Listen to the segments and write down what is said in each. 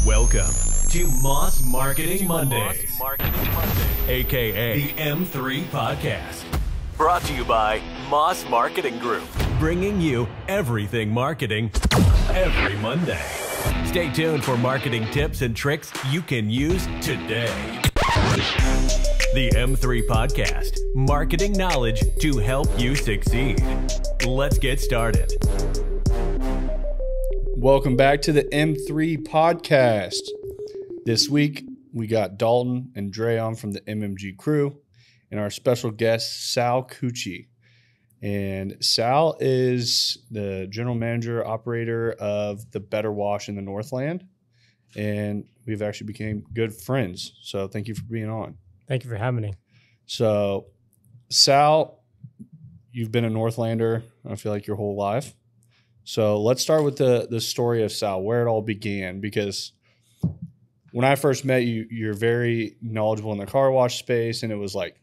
Welcome to Moss Marketing Mondays, aka the M3 Podcast. Brought to you by Moss Marketing Group, bringing you everything marketing every Monday. Stay tuned for marketing tips and tricks you can use today. The M3 Podcast, marketing knowledge to help you succeed. Let's get started. Welcome back to the M3 Podcast. This week, we got Dalton and Dre on from the MMG crew and our special guest, Sal Cuccia. And Sal is the general manager, operator of the Better Wash in the Northland. And we've actually become good friends. So thank you for being on. Thank you for having me. So, Sal, you've been a Northlander, I feel like, your whole life. So let's start with the story of Sal, where it all began, because when I first met you, you're very knowledgeable in the car wash space, and it was like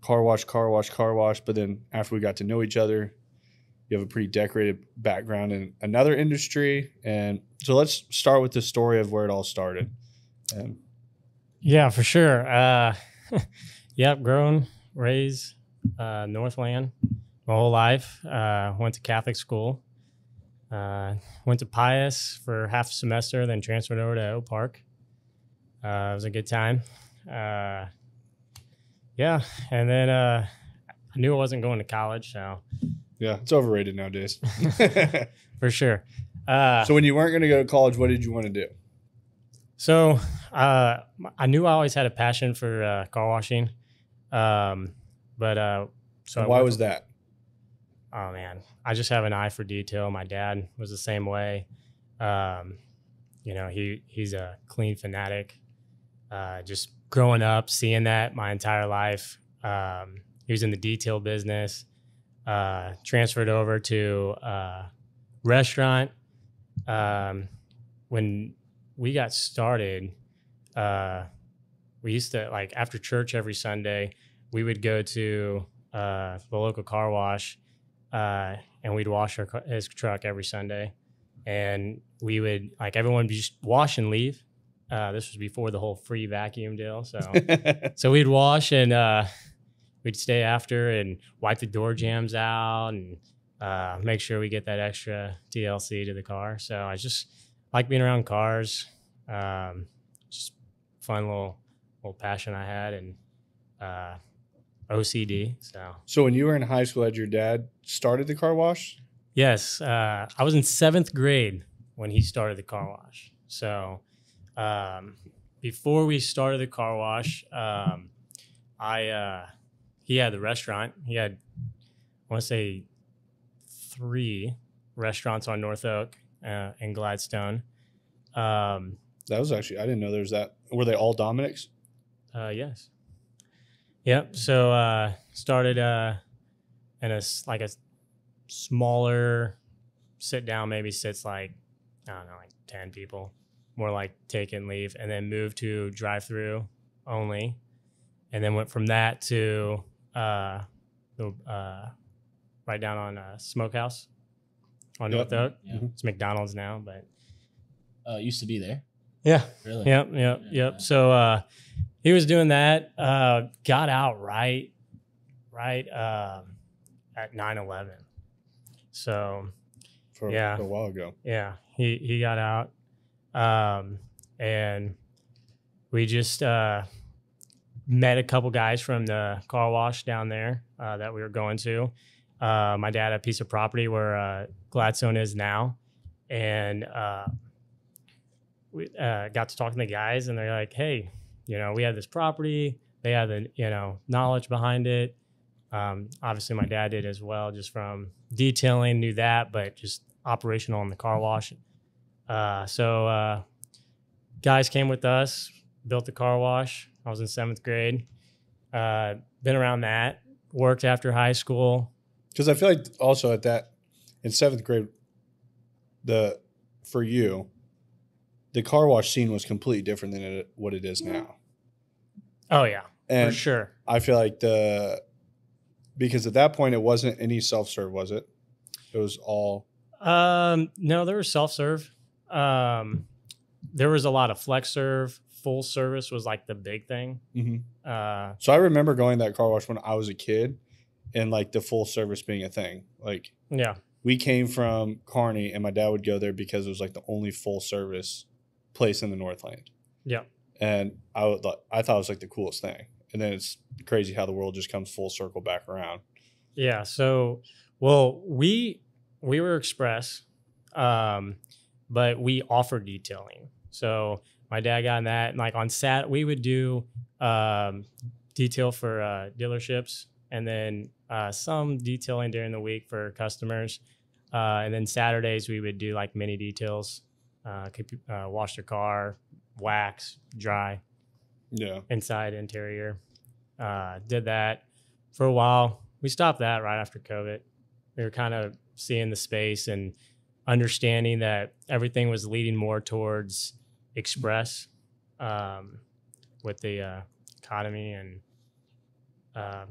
car wash. But then after we got to know each other, you have a pretty decorated background in another industry. And so let's start with the story of where it all started. Yeah, for sure. Yep, grown, raised Northland my whole life. Went to Catholic school. Went to Pius for half a semester, then transferred over to Oak Park. It was a good time. Yeah, and then I knew I wasn't going to college, so. Yeah, it's overrated nowadays. For sure. So when you weren't going to go to college, what did you want to do? So I knew I always had a passion for car washing. So why was that? Oh man, I just have an eye for detail. My dad was the same way. He's a clean fanatic. Just growing up, seeing that my entire life. He was in the detail business. Transferred over to restaurant. When we got started, we used to, like, after church every Sunday, we would go to the local car wash. And we'd wash his truck every Sunday, and we would, like, everyone would just wash and leave. This was before the whole free vacuum deal. So we'd wash and we'd stay after and wipe the door jams out and make sure we get that extra TLC to the car. So I just like being around cars. Just fun little passion I had, and OCD. So when you were in high school, had your dad started the car wash? Yes. I was in 7th grade when he started the car wash. So before we started the car wash, he had the restaurant. He had, I want to say, 3 restaurants on North Oak and Gladstone. That was actually, I didn't know there was that. Were they all Dominic's? Yes. Yep. So started in a smaller sit down, maybe sits like, I don't know, like 10 people, more like take and leave, and then moved to drive through only, and then went from that to right down on Smokehouse on North Oak. Yeah. It's McDonald's now, but it used to be there. Yeah. Really? Yep. Yeah. So he was doing that, got out right at 9/11. So For a while ago. Yeah, he got out, and we just met a couple guys from the car wash down there that we were going to. My dad had a piece of property where Gladstone is now, and we got to talking to the guys, and they're like, "Hey, we have this property." They had the knowledge behind it. Obviously, my dad did as well, just from detailing, knew that, but just operational in the car wash. So guys came with us, built the car wash. I was in 7th grade. Been around that. Worked after high school. Because I feel like also at that, in 7th grade, for you, the car wash scene was completely different than what it is now. Oh, yeah, and for sure. I feel like because at that point it wasn't any self-serve, was it? It was all. No, there was self-serve. there was a lot of flex serve. Full service was like the big thing. So I remember going to that car wash when I was a kid, and like the full service being a thing. Like, Yeah. we came from Kearney, and my dad would go there because it was like the only full service place in the Northland. Yeah. And I thought it was like the coolest thing. And then it's crazy how the world just comes full circle back around. Yeah. So, well, we were express, but we offered detailing. So my dad got in that, and like on we would do detail for dealerships, and then some detailing during the week for customers. And then Saturdays we would do like mini details, wash their car, wax, dry, inside, interior. Did that for a while. We stopped that right after COVID. We were kind of seeing the space and understanding that everything was leading more towards express with the economy and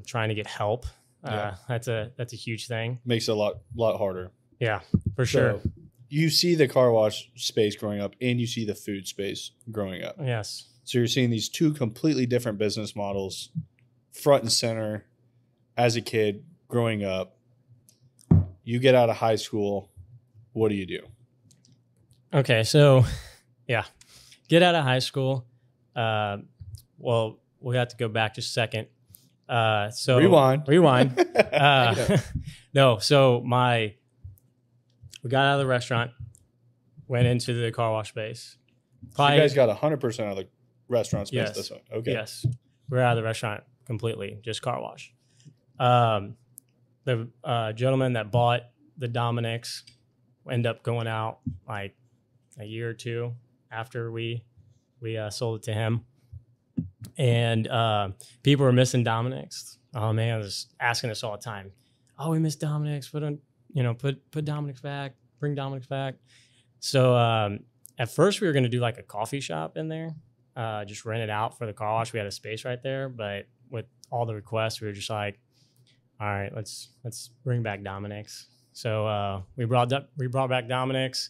trying to get help. That's a huge thing. Makes it a lot harder. Yeah, for sure. So you see the car wash space growing up, and you see the food space growing up. Yes. So you're seeing these two completely different business models front and center as a kid growing up. You get out of high school. What do you do? Okay, so yeah, get out of high school. Well, we have to go back just a second. So rewind. No, so we got out of the restaurant, went into the car wash space. So you guys got 100% of the restaurant space. Yes. This one. Okay. Yes, we're out of the restaurant completely, just car wash. The gentleman that bought the Dominick's ended up going out like a year or two after we sold it to him, and people were missing Dominick's. Oh man, I was asking us all the time. Oh, we missed Dominick's. Put Dominick's back. Bring Dominick's back. So at first we were going to do like a coffee shop in there, just rent it out for the car wash. We had a space right there, but with all the requests, we were just like, all right, let's bring back Dominick's. So we brought back Dominick's.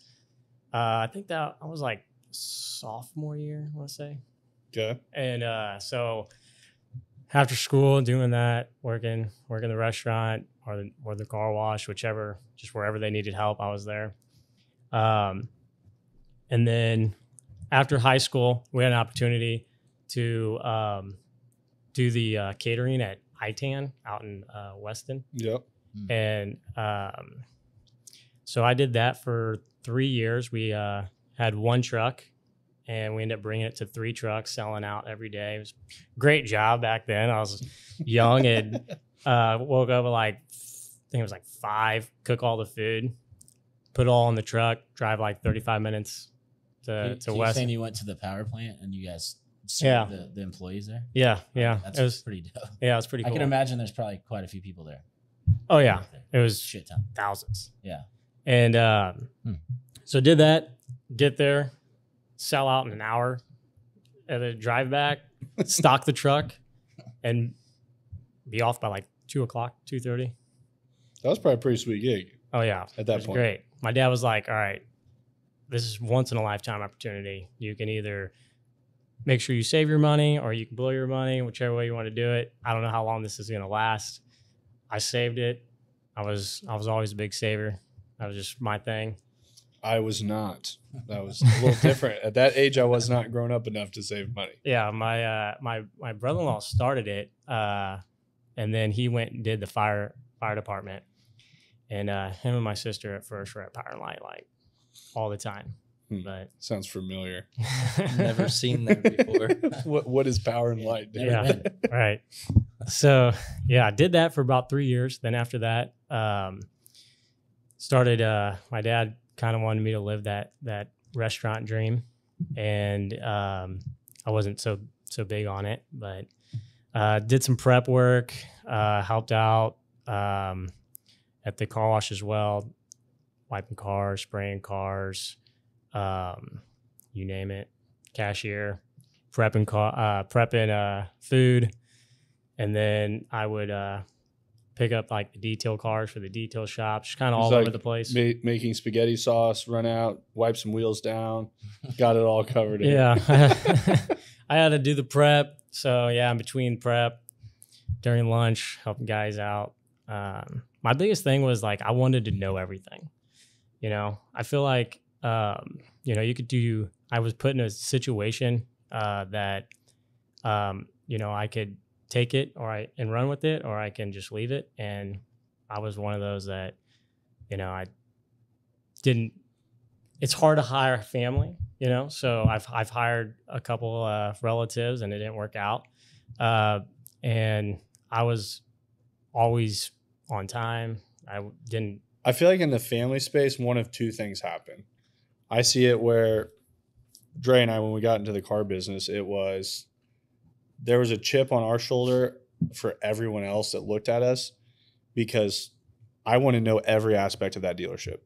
I think that I was like sophomore year, I want to say. Okay. And so after school, doing that, working the restaurant or the car wash, whichever, just wherever they needed help, I was there. And then after high school, we had an opportunity to do the catering at ITAN out in Weston. Yep. And so I did that for 3 years. We had one truck, and we ended up bringing it to 3 trucks, selling out every day. It was a great job back then. I was young and woke up at like, I think it was like 5, cook all the food, put it all in the truck, drive like 35 minutes to so West. you're saying you went to the power plant and you guys served the employees there? Yeah. That's pretty dope. Yeah, it was pretty cool. I can imagine there's probably quite a few people there. Oh, yeah. It was Shit ton. thousands. Yeah. And so did that, get there, sell out in an hour, and then drive back, stock the truck, and be off by like 2 o'clock, 2:30. That was probably a pretty sweet gig. Oh, yeah. At that it was point. Great. My dad was like, all right, this is once in a lifetime opportunity. You can either make sure you save your money or you can blow your money, whichever way you want to do it. I don't know how long this is going to last. I saved it. I was always a big saver. That was just my thing. I was not. That was a little different. At that age, I was not grown up enough to save money. Yeah, my brother-in-law started it, and then he went and did the fire department. And him and my sister at first were at Power and Light like all the time. But sounds familiar. Never seen that before. What is Power and Light? Dude? Yeah, right. So yeah, I did that for about 3 years. Then after that, started. My dad kind of wanted me to live that restaurant dream, and I wasn't so big on it, but did some prep work, helped out at the car wash as well, wiping cars, spraying cars, you name it, cashier, prepping food, and then I would pick up like the detail cars for the detail shops, just kind of He's all like over the place. Making spaghetti sauce, run out, wipe some wheels down, got it all covered. Yeah. I had to do the prep. So yeah, in between prep, during lunch, helping guys out. My biggest thing was like, I wanted to know everything. You know, I feel like, you know, I was put in a situation that, you know, I could take it and run with it, or I can just leave it. And I was one of those that, you know, it's hard to hire family, you know? So I've hired a couple relatives and it didn't work out. And I was always on time. I feel like in the family space, one of two things happen. I see it where Dre and I, when we got into the car business, there was a chip on our shoulder for everyone else that looked at us, because I want to know every aspect of that dealership.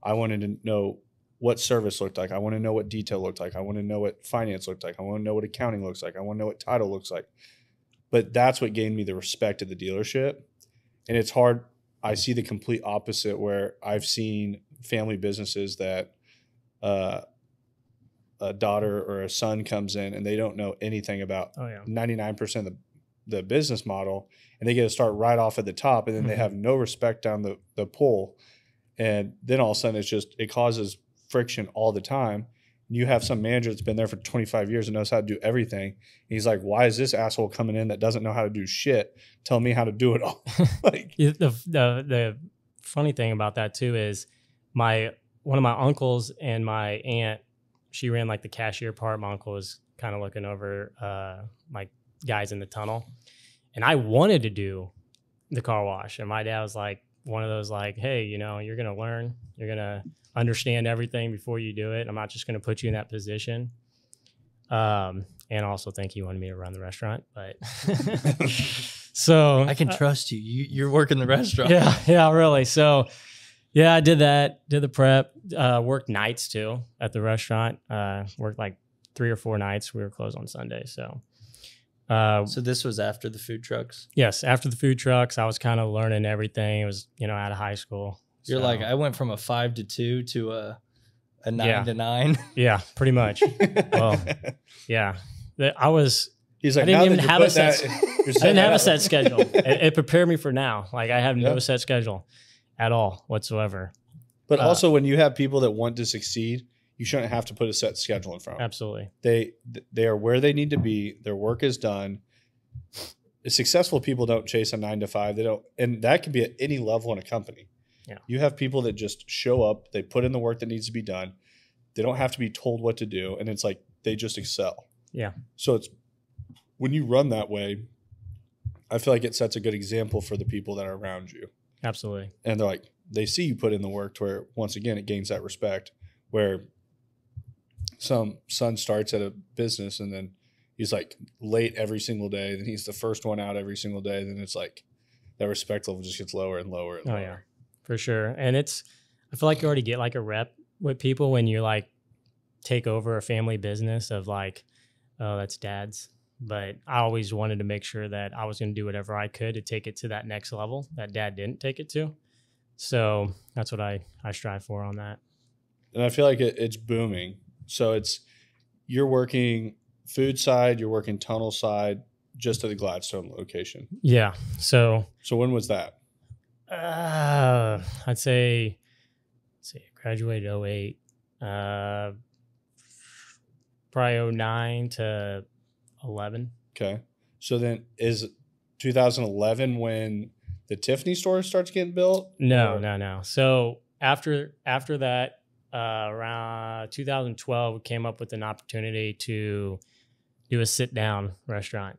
I wanted to know what service looked like. I want to know what detail looked like. I want to know what finance looked like. I want to know what accounting looks like. I want to know what title looks like. But that's what gained me the respect of the dealership. And it's hard. I see the complete opposite, where I've seen family businesses that a daughter or a son comes in and they don't know anything about 99% of the business model, and they get to start right off at the top, and then they have no respect down the pull. And then all of a sudden it causes friction all the time. You have some manager that's been there for 25 years and knows how to do everything. And he's like, why is this asshole coming in that doesn't know how to do shit? Tell me how to do it all. Like, the funny thing about that too is one of my uncles and my aunt, she ran like the cashier part. My uncle was kind of looking over like guys in the tunnel. And I wanted to do the car wash. And my dad was like, one of those like, hey, you know, you're going to learn. You're going to understand everything before you do it. I'm not just going to put you in that position. And also think he wanted me to run the restaurant. But so I can trust you. You're working the restaurant. Yeah, really. So yeah, I did that, did the prep, worked nights too at the restaurant. Worked like 3 or 4 nights. We were closed on Sunday. So this was after the food trucks? Yes, after the food trucks. I was kind of learning everything. It was, you know, out of high school. You're like, I went from a 5 to 2 to a 9 to 9. Yeah, pretty much. Well, yeah. He's like, I didn't even have a set. I didn't have a set schedule. It prepared me for now. Like I have no set schedule at all whatsoever. But also, when you have people that want to succeed, you shouldn't have to put a set schedule in front of them. Absolutely. They are where they need to be. Their work is done. Successful people don't chase a 9 to 5. They don't, and that can be at any level in a company. Yeah. You have people that just show up. They put in the work that needs to be done. They don't have to be told what to do, and it's like they just excel. Yeah. So it's when you run that way, I feel like it sets a good example for the people that are around you. Absolutely. And they're like, they see you put in the work to where, once again, it gains that respect. Where some son starts at a business and then he's like late every single day, then he's the first one out every single day, then it's like that respect level just gets lower and lower and lower. Oh yeah, for sure. And I feel like you already get like a rep with people when you like take over a family business of like, oh, that's dad's. But I always wanted to make sure that I was going to do whatever I could to take it to that next level that dad didn't take it to. So that's what I strive for on that. And I feel like it's booming. So you're working food side, you're working tunnel side, just at the Gladstone location. Yeah. So when was that? I'd say, graduated 08, probably 09 to 11. Okay. So then is 2011 when the Tiffany store starts getting built? No. So after that, around 2012, we came up with an opportunity to do a sit-down restaurant.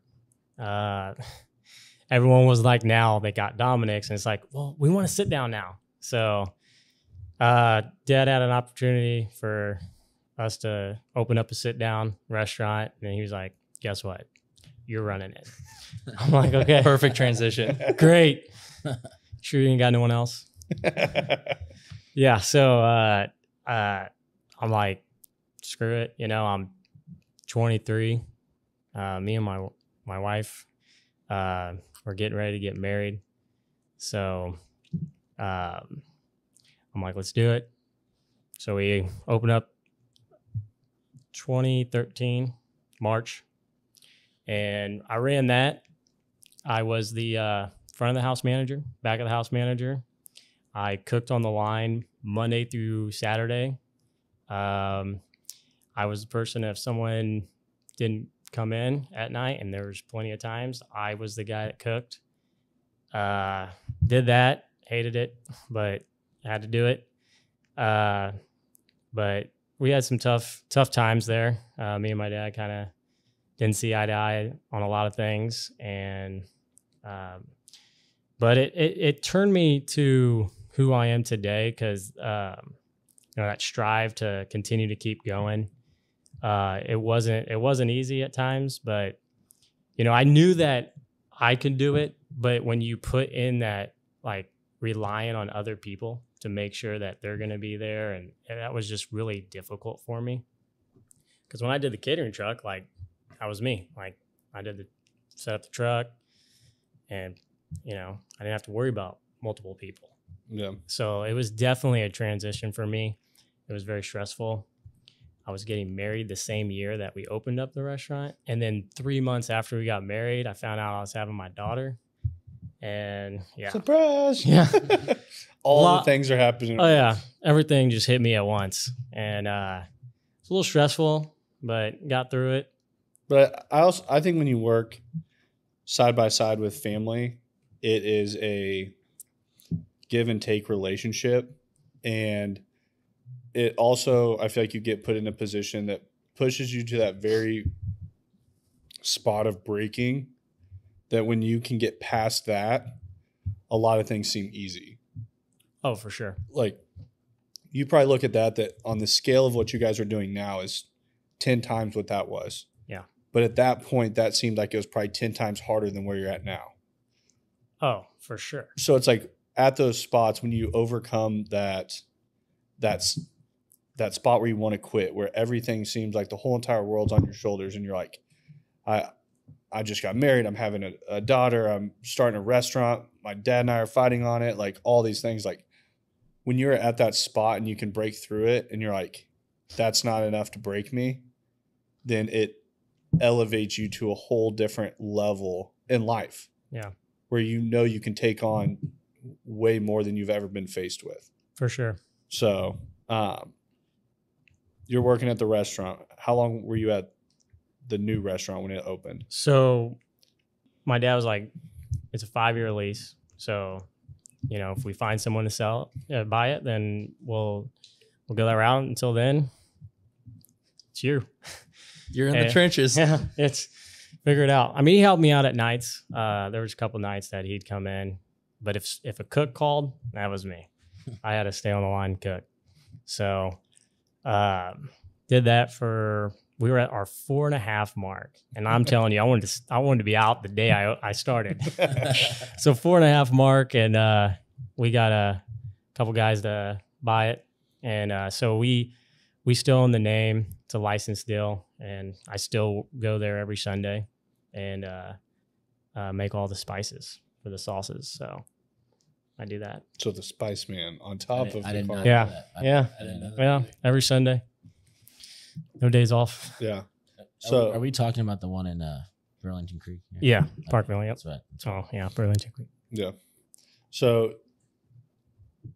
Everyone was like, now they got Dominic's, and it's like, well, we want to sit down now. So Dad had an opportunity for us to open up a sit-down restaurant, and he was like, guess what? You're running it. I'm like, okay. Perfect transition. Great. Sure you ain't got no one else? Yeah, so I'm like, screw it. You know, I'm 23. Me and my wife, we're getting ready to get married. So I'm like, let's do it. So we opened up 2013, March. And I ran that. I was the front of the house manager, back of the house manager. I cooked on the line Monday through Saturday. I was the person, if someone didn't come in at night, and there was plenty of times, I was the guy that cooked. Did that, hated it, but had to do it. But we had some tough times there. Me and my dad kind of didn't see eye to eye on a lot of things, and but it turned me to who I am today, because that strive to continue to keep going. It wasn't easy at times, but I knew that I could do it. But when you put in that, like, relying on other people to make sure that they're going to be there, and that was just really difficult for me. Because when I did the catering truck, like, that was me. Like, I set up the truck, and I didn't have to worry about multiple people. Yeah. So it was definitely a transition for me. It was very stressful. I was getting married the same year that we opened up the restaurant. And then 3 months after we got married, I found out I was having my daughter. And yeah. Surprise. Yeah. The things are happening. Oh, yeah. Everything just hit me at once. And it's a little stressful, but got through it. But I think when you work side by side with family, it is a give and take relationship. And it also, I feel like you get put in a position that pushes you to that very spot of breaking, that when you can get past that, a lot of things seem easy. Oh, for sure. Like, you probably look at that on the scale of what you guys are doing now is 10 times what that was. Yeah. But But at that point, that seemed like it was probably 10 times harder than where you're at now. Oh, for sure. So it's like at those spots when you overcome that spot where you want to quit, where everything seems like the whole entire world's on your shoulders, and you're like, I just got married. I'm having a daughter. I'm starting a restaurant. My dad and I are fighting on it. Like all these things. Like when you're at that spot and you can break through it, and you're like, that's not enough to break me, then it elevates you to a whole different level in life. Yeah. Where you can take on way more than you've ever been faced with. For sure. So you're working at the restaurant. How long were you at the new restaurant when it opened? So my dad was like, it's a 5-year lease. So, if we find someone to buy it, then we'll go that route. Until then, it's you. You're in the trenches. Yeah, it's figure it out. I mean, he helped me out at nights. There was a couple nights that he'd come in, but if a cook called, that was me. I had to stay on the line and cook. So did that we were at our 4.5 mark, and I'm telling you, I wanted to be out the day I started. So 4.5 mark, and we got a couple guys to buy it, and so we still own the name. It's a licensed deal, and I still go there every Sunday and make all the spices for the sauces. So I do that. So the Spice Man on top of the car. Yeah. I didn't know that Yeah. either. Every Sunday. No days off. Yeah. So are we talking about the one in Burlington Creek? Yeah. Parkville. Yep. That's right. Oh, yeah. Burlington Creek. Yeah. So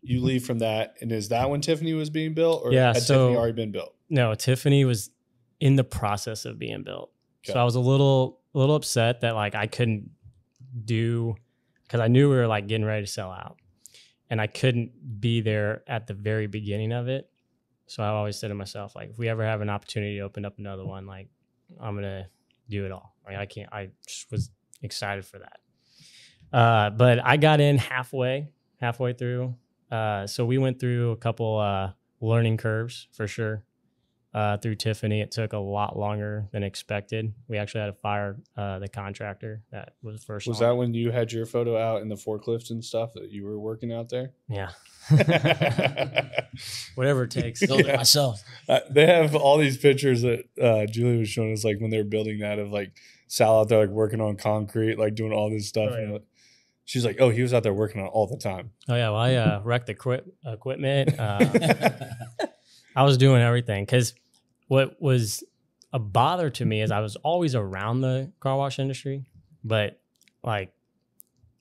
you leave from that, and is that when Tiffany was being built, or Yeah, had so- Tiffany already been built? No, Tiffany was in the process of being built. Okay. So I was a little upset that like I couldn't do, because I knew we were like getting ready to sell out, and I couldn't be there at the very beginning of it. So I always said to myself, like, if we ever have an opportunity to open up another one, like, I'm gonna do it all. Like I just was excited for that. But I got in halfway through. So we went through a couple learning curves for sure. Through Tiffany, it took a lot longer than expected. We actually had to fire the contractor that was first. Was on. that when you had your photo out in the forklifts and stuff that you were working out there? Yeah. Whatever it takes. Build it myself. They have all these pictures that Julie was showing us, like when they were building that, of like Sal out there like working on concrete, like doing all this stuff. Oh, yeah. And She's like, oh, he was out there working on it all the time. Oh yeah, well I wrecked the equipment. I was doing everything because what was a bother to me is I was always around the car wash industry, but like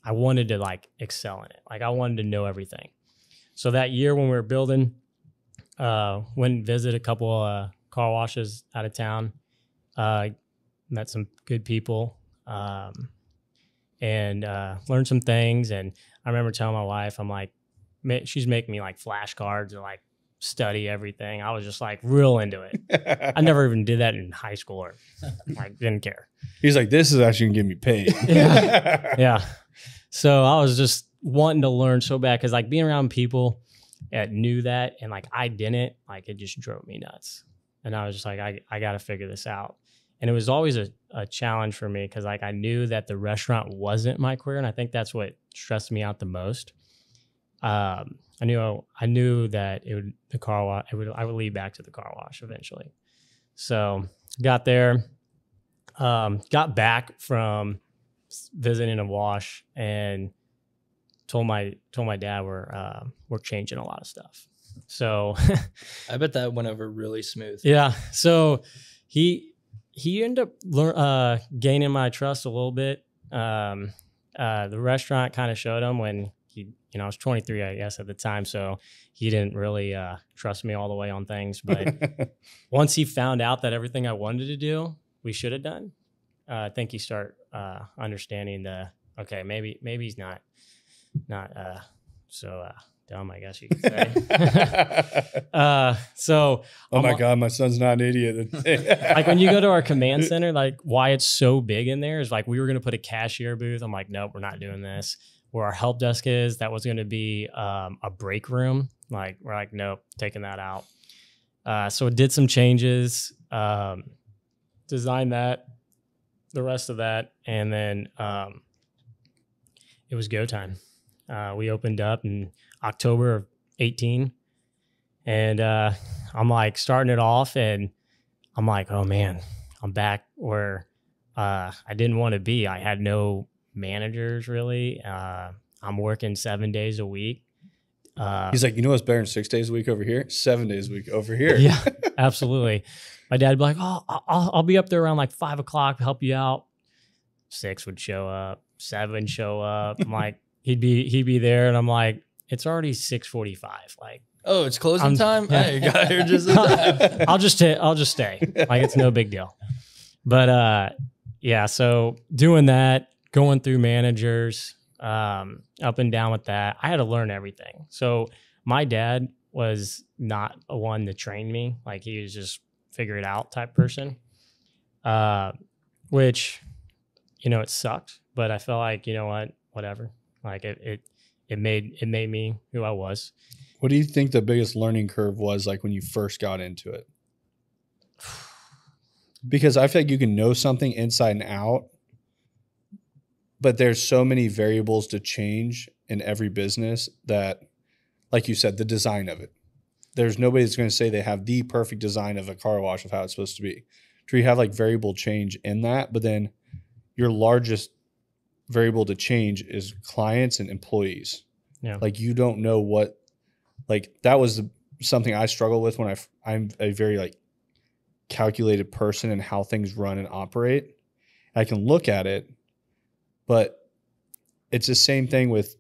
I wanted to like excel in it. Like I wanted to know everything. So that year when we were building, went and visited a couple car washes out of town, met some good people, and learned some things. And I remember telling my wife, I'm like, she's making me like flashcards and like study everything. I was just like real into it. I never even did that in high school or like didn't care. He's like, this is actually gonna get me paid. Yeah. So I was just wanting to learn so bad because like being around people that knew that and like I didn't, like it just drove me nuts. And I was just like, I got to figure this out. And it was always a challenge for me because like I knew that the restaurant wasn't my career, and I think that's what stressed me out the most. I knew that the car wash. I would lead back to the car wash eventually. So got there, got back from visiting a wash, and told my dad we're changing a lot of stuff. So I bet that went over really smooth. Yeah. So he ended up gaining my trust a little bit. The restaurant kind of showed him when I was 23, I guess, at the time. So he didn't really trust me all the way on things. But once he found out that everything I wanted to do, we should have done, I think he started understanding okay, maybe he's not so dumb, I guess you could say. So oh my God, my son's not an idiot. Like when you go to our command center, like why it's so big in there is like we were going to put a cashier booth. I'm like, nope, we're not doing this. Where our help desk is, that was going to be a break room. Like we're like, nope, taking that out. So it did some changes, designed that, the rest of that, and then it was go time. We opened up in October of 18, and I'm like starting it off, and I'm like, oh man, I'm back where I didn't want to be. I had no managers really. I'm working 7 days a week. He's like, you know what's better than 6 days a week over here? 7 days a week over here. Yeah, absolutely. My dad would be like, oh, I'll be up there around like 5 o'clock to help you out. 6 would show up, 7 show up. I'm like, he'd be there, and I'm like, it's already 6:45. Like, oh, it's closing time. Yeah. Hey, got here just in time. I'll just stay. Like it's no big deal. But yeah. So doing that, going through managers, up and down with that, I had to learn everything. So my dad was not a one to train me. Like he was just figure it out type person. Which, it sucked, but I felt like, you know what, whatever. Like it made me who I was. What do you think the biggest learning curve was like when you first got into it? Because I feel like you can know something inside and out, but there's so many variables to change in every business that, like you said, the design of it. There's nobody that's going to say they have the perfect design of a car wash of how it's supposed to be. So you have like variable change in that, but then your largest variable to change is clients and employees. Yeah. Like you don't know what, like that was something I struggle with when I'm a very like calculated person in how things run and operate. I can look at it, but it's the same thing with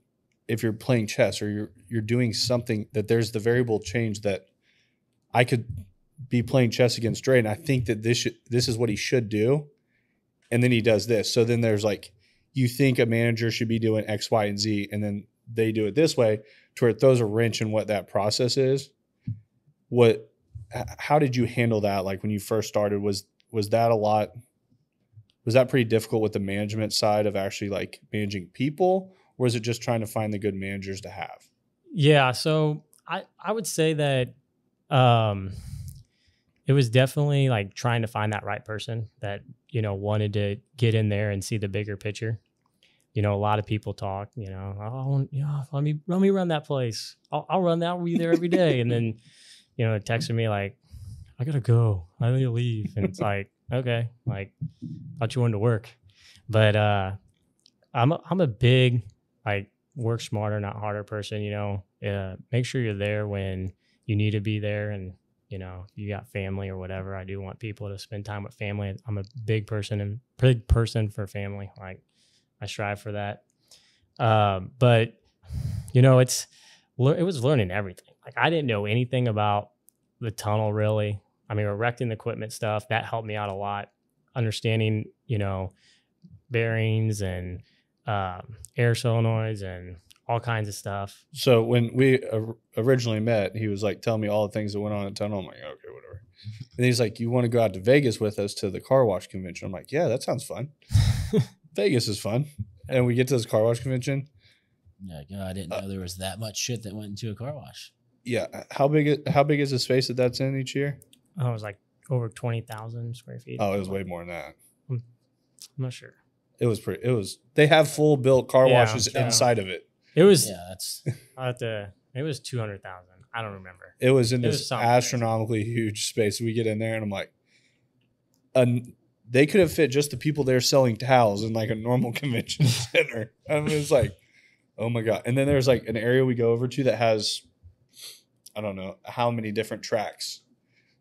if you're playing chess or you're doing something that there's the variable change that I could be playing chess against Dre and I think that this is what he should do. And then he does this. So then there's like, you think a manager should be doing X, Y, and Z, and then they do it this way to where it throws a wrench in what that process is. How did you handle that? Like when you first started, was that pretty difficult with the management side of actually like managing people, or is it just trying to find the good managers to have? Yeah. So I would say that, it was definitely like trying to find that right person that, wanted to get in there and see the bigger picture. A lot of people talk, oh, let me run that place. I'll run that. We'll be there every day. And then, texting me like, I gotta go. I need to leave. And it's like, okay, like thought you wanted to work. But I'm a big like work smarter, not harder person, make sure you're there when you need to be there. And, you got family or whatever. I do want people to spend time with family. I'm a big person for family. Like I strive for that. But it was learning everything. Like I didn't know anything about the tunnel really. I mean, erecting the equipment stuff, that helped me out a lot. Understanding, bearings and air solenoids and all kinds of stuff. So when we originally met, he was like telling me all the things that went on in the tunnel. I'm like, okay, whatever. And he's like, you want to go out to Vegas with us to the car wash convention? I'm like, yeah, that sounds fun. Vegas is fun. And we get to this car wash convention. Yeah, God, I didn't know there was that much shit that went into a car wash. Yeah. How big is the space that's in each year? Oh, it was like over 20,000 square feet. Oh, it was way more than that. I'm not sure. They have full built car washes inside of it. It was, that's it was 200,000. I don't remember. It was in this astronomically huge space. We get in there and I'm like, they could have fit just the people there selling towels in like a normal convention center. I mean, it's like, oh my God. And then there's like an area we go over to that has, I don't know how many different tracks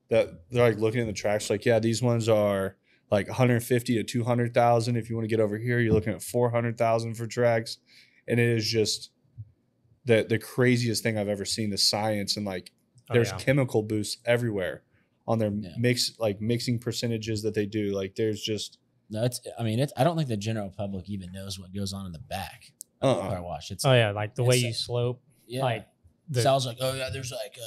that they're like looking at the tracks. Like, yeah, these ones are like 150 to 200,000. If you want to get over here, you're looking at 400,000 for tracks. And it is just the craziest thing I've ever seen. The science and like there's chemical boosts everywhere on their mixing percentages that they do. Like there's just I don't think the general public even knows what goes on in the back of the car wash. Like the way you slope. Yeah. Like Sal's like, oh yeah, there's like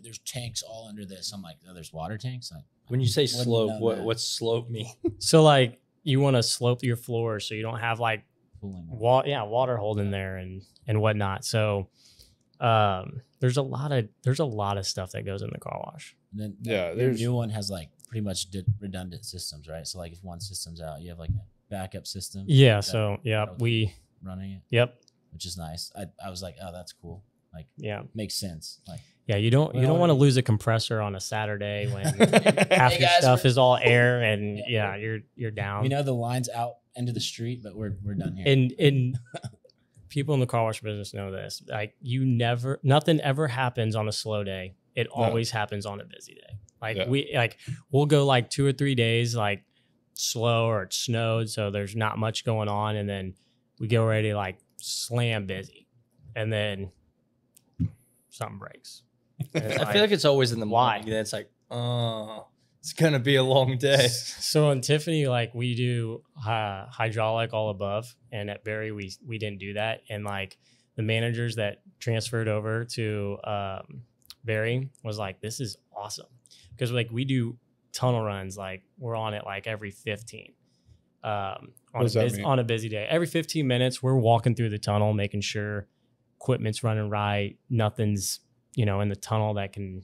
there's tanks all under this. I'm like, oh, there's water tanks. Like, when you say slope, what's slope mean? So like you want to slope your floor so you don't have like cooling water holding there and whatnot. So there's a lot of stuff that goes in the car wash. And then the new one has like pretty much redundant systems, right? So like if one system's out, you have like a backup system. Yeah. So we running it. Yep. Which is nice. I was like, oh, that's cool. Like, makes sense. Like, yeah, you don't want to lose a compressor on a Saturday when half your stuff is all air and you're down. The line's out into the street, but we're done here. And people in the car wash business know this. Like nothing ever happens on a slow day. It always happens on a busy day. Like we'll go like 2 or 3 days like slow or it snowed, so there's not much going on, and then we get ready like slam busy, and then something breaks. I feel like it's always in the morning. And it's like, it's gonna be a long day. So in Tiffany, like we do hydraulic all above, and at Barry we didn't do that. And like the managers that transferred over to Barry was like, this is awesome, because like we do tunnel runs, like we're on it like every 15 on a busy day. Every 15 minutes we're walking through the tunnel, making sure equipment's running right, nothing's in the tunnel that can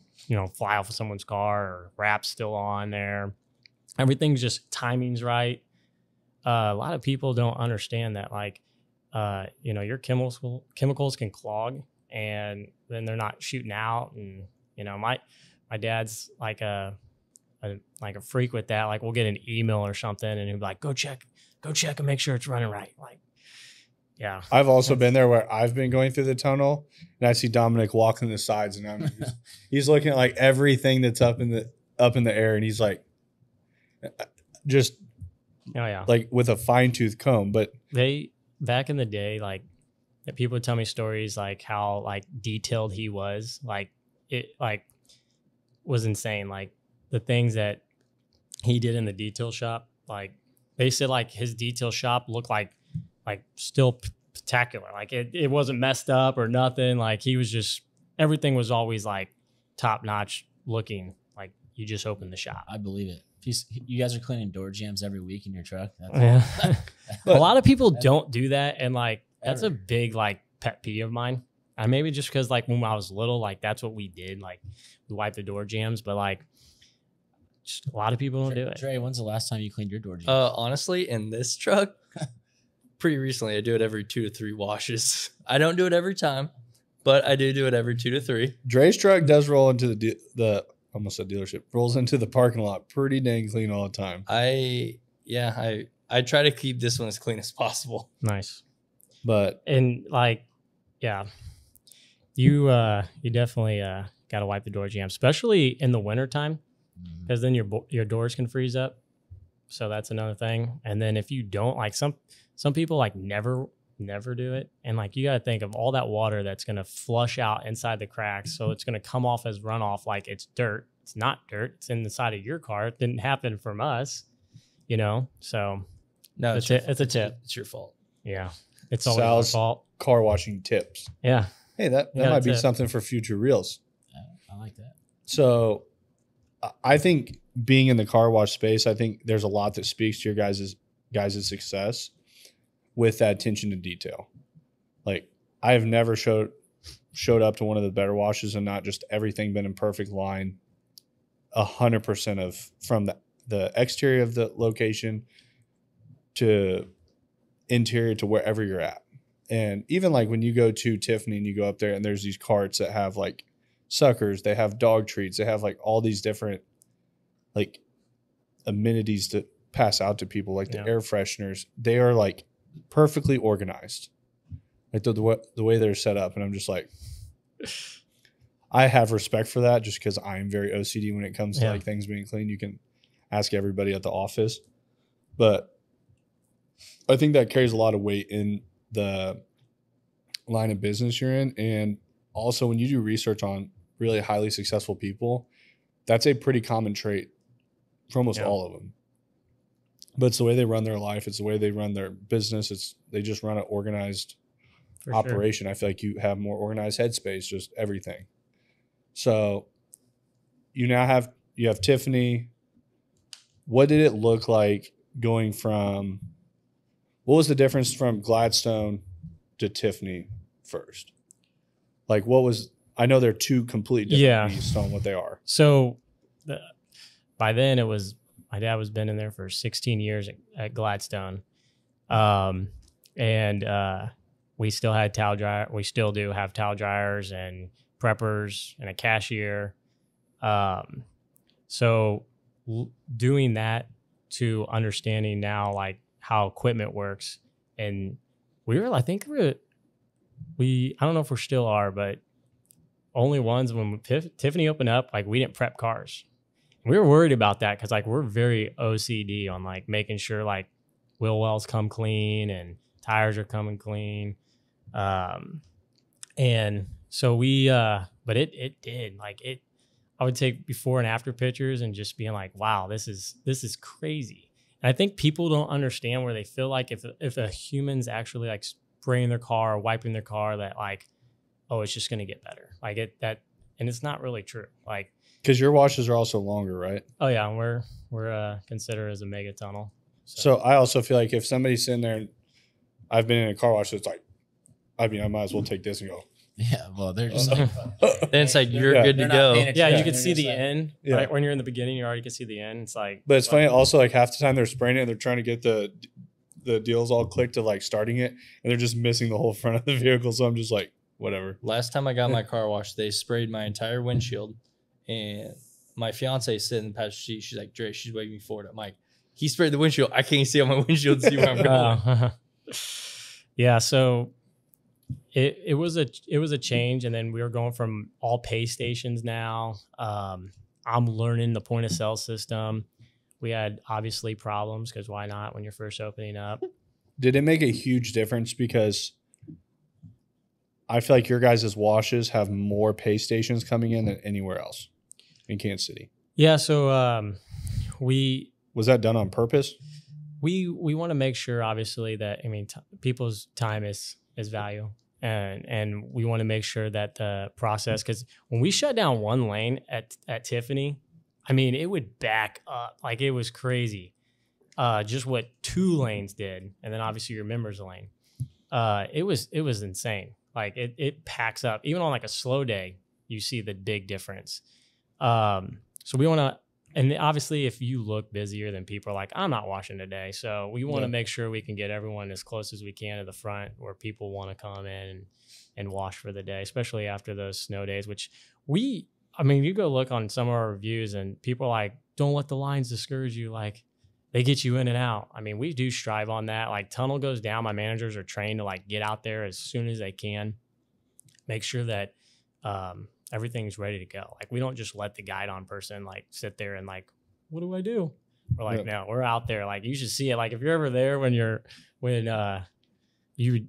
fly off of someone's car, or wrap's still on there. Everything's just timing's right. A lot of people don't understand that, like your chemicals can clog and then they're not shooting out. And my dad's like a freak with that. Like we'll get an email or something and he'll be like, go check and make sure it's running right. Like, yeah. I've also been there where I've been going through the tunnel and I see Dominic walking the sides, and he's looking at like everything that's up in the air, and he's like just like with a fine-tooth comb. But back in the day, like people would tell me stories like how like detailed he was. Like it like was insane. Like the things that he did in the detail shop, like they said like his detail shop looked like still spectacular. Like it wasn't messed up or nothing. Like he was just, everything was always like top notch looking. Like you just opened the shop. I believe it. You guys are cleaning door jams every week in your truck. A lot of people don't do that. And like, that's a big like pet peeve of mine. Maybe just because like when I was little, like that's what we did. Like we wiped the door jams, but like just a lot of people don't do it. Trey, when's the last time you cleaned your door jams? Honestly, in this truck, pretty recently. I do it every 2 to 3 washes. I don't do it every time, but I do it every 2 to 3. Dre's truck does roll into the almost a dealership, rolls into the parking lot pretty dang clean all the time. I try to keep this one as clean as possible. Nice. But And like, yeah, you definitely got to wipe the door jam, especially in the wintertime, because then your doors can freeze up. So that's another thing. And then if you don't, like some people like never do it. And like, you got to think of all that water that's going to flush out inside the cracks. So it's going to come off as runoff. Like it's dirt. It's not dirt. It's in the side of your car. It didn't happen from us, so No, it's a tip. It's your fault. Yeah. It's always our Sal's fault. car washing tips. Yeah. Hey, that You got a might be tip. something for future reels. I like that. So I think being in the car wash space, I think there's a lot that speaks to your guys' success with that attention to detail. Like I have never showed up to one of the better washes and not just everything been in perfect line 100% of from the exterior of the location to interior to wherever you're at. And even like when you go to Tiffany and you go up there and there's these carts that have like suckers, they have dog treats, they have like all these different like amenities to pass out to people, like the air fresheners. They are like perfectly organized, like the way they're set up. And I'm just like, I have respect for that just because I'm very OCD when it comes to like things being clean. You can ask everybody at the office, but I think that carries a lot of weight in the line of business you're in. And also when you do research on really highly successful people, that's a pretty common trait for almost all of them. But it's the way they run their life. It's the way they run their business. They just run an organized operation. Sure. I feel like you have more organized headspace, just everything. So you have Tiffany. What did it look like going from, what was the difference from Gladstone to Tiffany first? Like I know they're two completely different beasts on what they are. So by then my dad was been in there for 16 years at Gladstone. And we still had towel dryer. We still do have towel dryers and preppers and a cashier. So doing that to understanding now, like how equipment works. And I don't know if we still are, but only ones when Tiffany opened up, like we didn't prep cars. We were worried about that because like we're very OCD on like making sure like wheel wells come clean and tires are coming clean. And so but it did like it. I would take before and after pictures and just being like, wow, this is crazy. And I think people don't understand where they feel like if a human's actually like spraying their car or wiping their car, that like, oh, it's just going to get better. Like and it's not really true. Like, because your washes are also longer, right? Oh yeah, and we're considered as a mega tunnel. So I also feel like if somebody's sitting there, and I've been in a car wash, so it's like, I might as well take this and go. Yeah, well, they're just like, then it's like you're good to go. Yeah, you can see the end. Yeah. Right when you're in the beginning, you already can see the end. It's like, but it's funny. Also, like half the time they're spraying it, and they're trying to get the deals all clicked to like starting it, and they're just missing the whole front of the vehicle. So I'm just like, whatever. Last time I got my car washed, they sprayed my entire windshield, and my fiance sitting in the passenger seat. She's like, Dre, she's waving me forward. I'm like, he sprayed the windshield. I can't see on my windshield to see where I'm going. Yeah, so it was a change, and then we were going from all pay stations now. I'm learning the point of sale system. We had obviously problems because why not when you're first opening up? Did it make a huge difference? Because I feel like your guys' washes have more pay stations coming in than anywhere else in Kansas City. Yeah, so was that done on purpose? We want to make sure, obviously, that people's time is value, and we want to make sure that the process, because when we shut down one lane at Tiffany, it would back up like it was crazy. Just what 2 lanes did, and then obviously your members lane. It was insane. Like it packs up even on like a slow day. You see the big difference. So we want to. And obviously, if you look busier, then people are like, I'm not washing today. So we want to make sure we can get everyone as close as we can to the front where people want to come in and wash for the day, especially after those snow days, which you go look on some of our reviews and people are like, don't let the lines discourage you. Like, they get you in and out. I mean, we do strive on that. Like tunnel goes down, my managers are trained to like get out there as soon as they can, make sure that everything's ready to go. Like we don't just let the guide-on person like sit there and like, what do I do? We're like, no, we're out there. Like you should see it. Like if you're ever there when you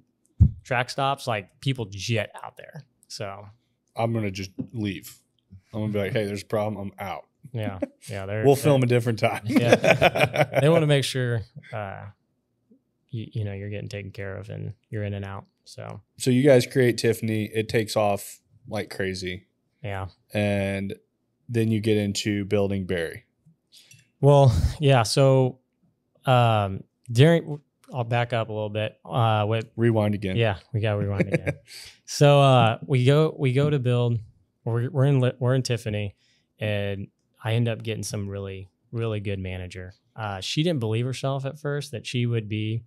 track stops, like people jet out there. So I'm gonna just leave. I'm gonna be like, hey, there's a problem. I'm out. Yeah. We'll film a different time. Yeah. They want to make sure you're getting taken care of and you're in and out. So you guys create Tiffany. It takes off like crazy. Yeah. And then you get into building Barry. Well, yeah. So I'll back up a little bit. Rewind again. Yeah, we got to rewind again. So we go to build. We're in Tiffany, and I end up getting some really, really good manager. She didn't believe herself at first that she could be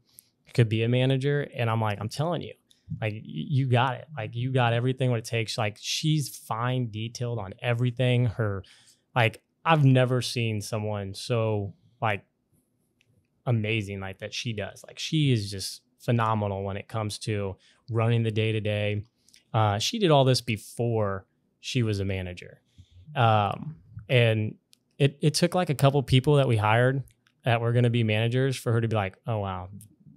a manager. And I'm like, I'm telling you, like, you got it. Like, you got everything what it takes. Like, she's fine detailed on everything. I've never seen someone so, like, amazing like that she does. Like, she is just phenomenal when it comes to running the day-to-day. She did all this before she was a manager. And it took like a couple people that we hired that were going to be managers for her to be like, oh, wow,